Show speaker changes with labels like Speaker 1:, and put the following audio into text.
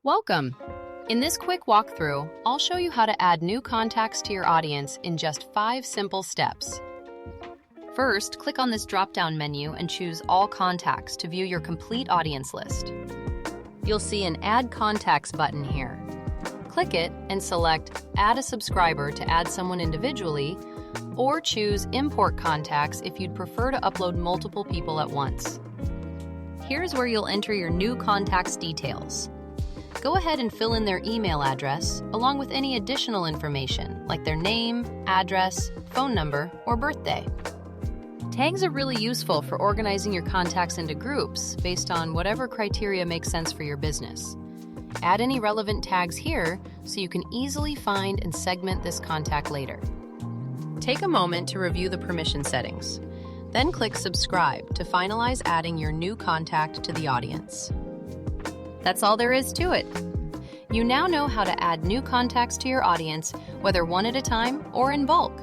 Speaker 1: Welcome! In this quick walkthrough, I'll show you how to add new contacts to your audience in just 5 simple steps. First, click on this drop-down menu and choose All Contacts to view your complete audience list. You'll see an Add Contacts button here. Click it and select Add a Subscriber to add someone individually, or choose Import Contacts if you'd prefer to upload multiple people at once. Here's where you'll enter your new contacts' details. Go ahead and fill in their email address, along with any additional information, like their name, address, phone number, or birthday. Tags are really useful for organizing your contacts into groups based on whatever criteria makes sense for your business. Add any relevant tags here so you can easily find and segment this contact later. Take a moment to review the permission settings. Then click Subscribe to finalize adding your new contact to the audience. That's all there is to it. You now know how to add new contacts to your audience, whether one at a time or in bulk.